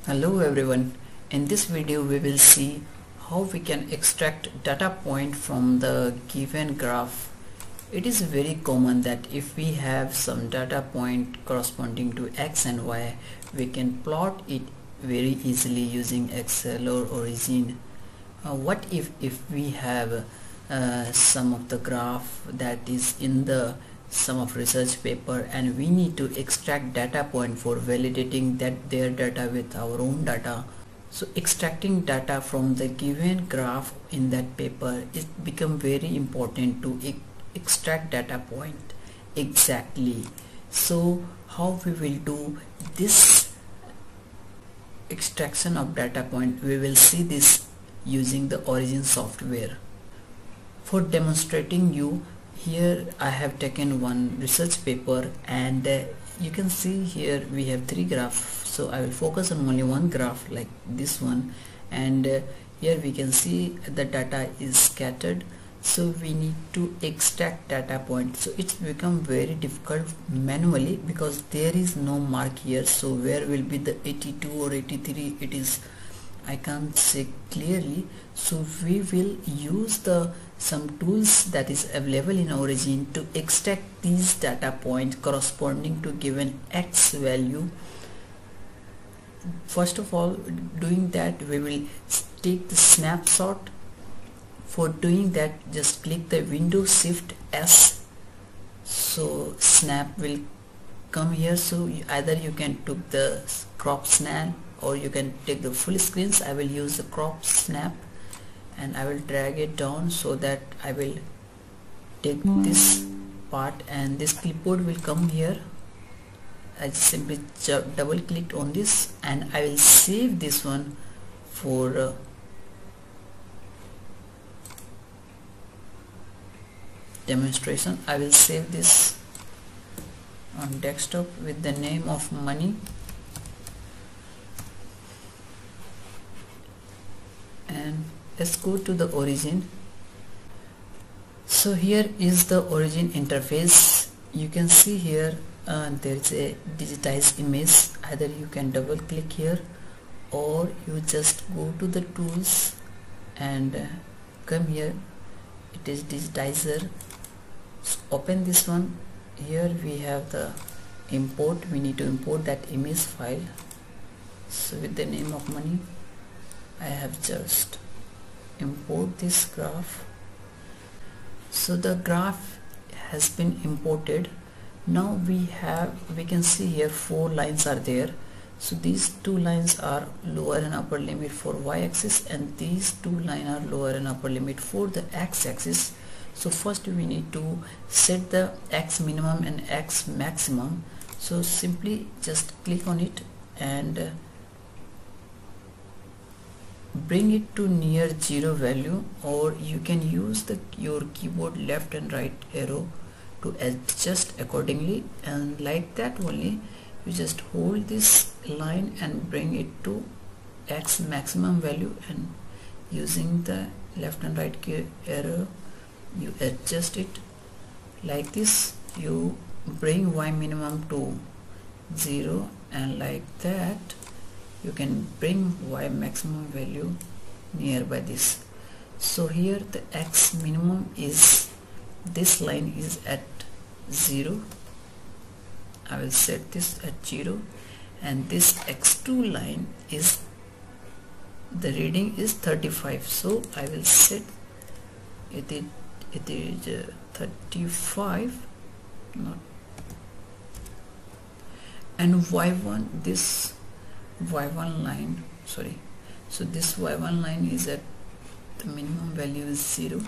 Hello everyone. In this video we will see how we can extract data point from the given graph. It is very common that if we have some data point corresponding to x and y, we can plot it very easily using Excel or Origin. What if we have some of the graph that is in the some of research paper and we need to extract data point for validating that their data with our own data. So extracting data from the given graph in that paper is become very important to extract data point exactly. So how we will do this extraction of data point, we will see this using the Origin software. For demonstrating you, here I have taken one research paper and you can see here we have three graphs, so I will focus on only one graph like this one, and here we can see the data is scattered, so we need to extract data point. So it's become very difficult manually because there is no mark here, so where will be the 82 or 83, it is I can't say clearly. So we will use the some tools that is available in Origin to extract these data points corresponding to given x value. First of all, doing that we will take the snapshot. For doing that, just click the Windows Shift S, so snap will come here. So either you can take the crop snap or you can take the full screens. I will use the crop snap and I will drag it down so that I will take this part and this clipboard will come here. I just simply double click on this and I will save this one for demonstration. I will save this on desktop with the name of money, and let's go to the Origin. So here is the Origin interface. You can see here there is a digitized image. Either you can double click here or you just go to the tools and come here, it is digitizer. So open this one. Here we have the import, we need to import that image file. So with the name of money, I have just import this graph. So the graph has been imported. Now we can see here 4 lines are there. So these 2 lines are lower and upper limit for y-axis and these 2 lines are lower and upper limit for the x-axis. So first we need to set the x minimum and x maximum. So simply just click on it and bring it to near 0 value, or you can use your keyboard left and right arrow to adjust accordingly, and like that only you just hold this line and bring it to x maximum value, and using the left and right arrow you adjust it like this. You bring y minimum to 0 and like that you can bring y maximum value nearby this. So here the x minimum is, this line is at 0. I will set this at 0, and this x2 line is, the reading is 35, so I will set it is 35, not, and y1, this y1 line, sorry, so this y1 line is at, the minimum value is 0.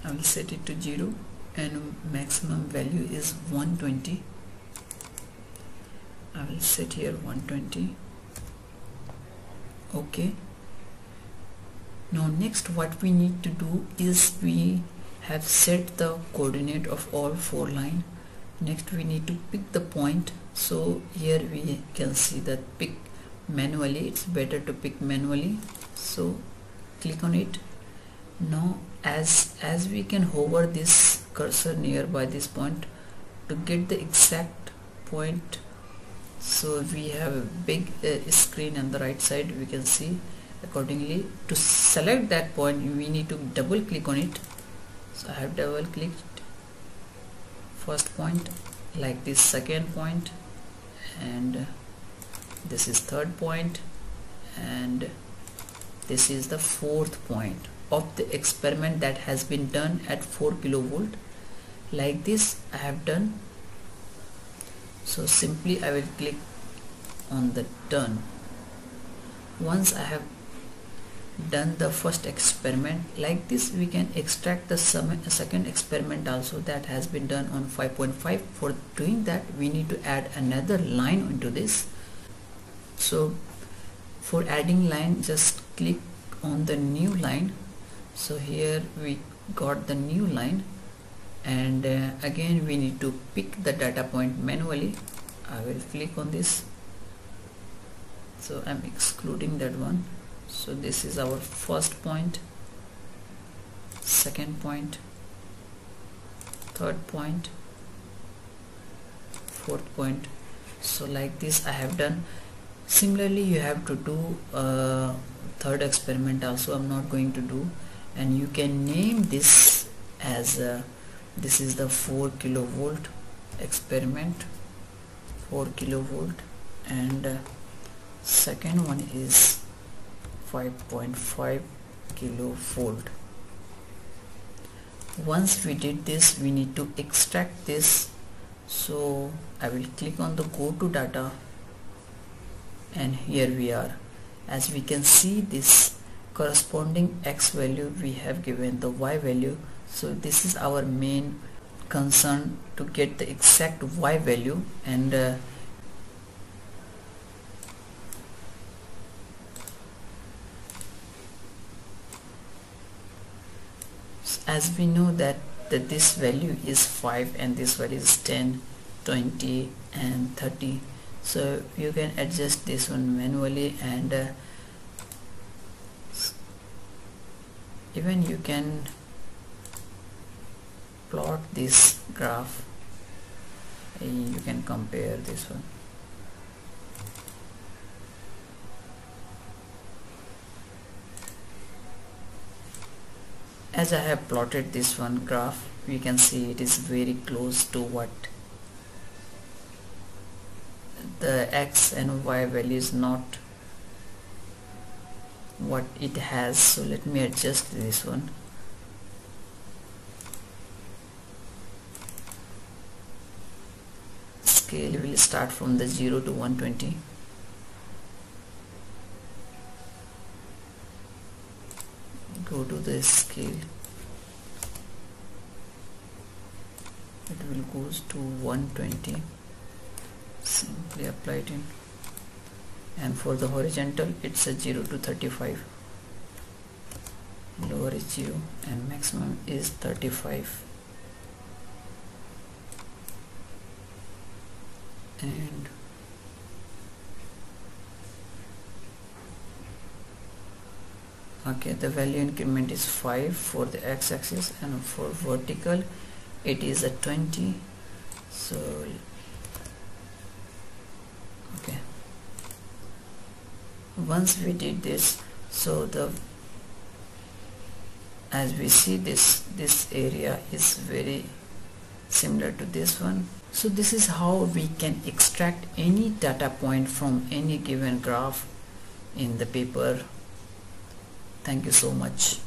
I will set it to 0 and maximum value is 120. I will set here 120. Okay. Now next what we need to do is, we have set the coordinate of all 4 lines. Next we need to pick the point. So here we can see that pick manually, it's better to pick manually, so click on it. Now as we can hover this cursor nearby this point to get the exact point, So we have a big screen on the right side, we can see accordingly. To select that point we need to double click on it. So I have double clicked first point, like this second point, and this is third point, and this is the fourth point of the experiment that has been done at 4 kilovolt. Like this I have done. So simply I will click on the done. Once I have done the first experiment, like this we can extract the second experiment also that has been done on 5.5. For doing that we need to add another line into this. So for adding line, just click on the new line. So here we got the new line, and again we need to pick the data point manually. I will click on this. So I'm excluding that one. So this is our first point, second point, third point, fourth point. So like this I have done. Similarly you have to do third experiment also. I'm not going to do, and you can name this as this is the 4 kilovolt experiment, 4 kilovolt, and second one is 5.5 kilovolt. Once we did this, we need to extract this. So I will click on the go to data, and here we are. As we can see, this corresponding X value we have given the Y value. So this is our main concern, to get the exact Y value. And as we know that this value is 5 and this value is 10, 20 and 30. So you can adjust this one manually, and even you can plot this graph. You can compare this one. As I have plotted this one graph, we can see it is very close to what the X and Y value is not what it has. So let me adjust this one. Scale will start from the 0 to 120. Go to the scale, it will goes to 120. Simply apply it in, and for the horizontal it's a 0 to 35. Lower is 0 and maximum is 35. And okay, the value increment is 5 for the x-axis, and for vertical it is a 20. So okay, once we did this, so as we see this area is very similar to this one. So this is how we can extract any data point from any given graph in the paper. Thank you so much.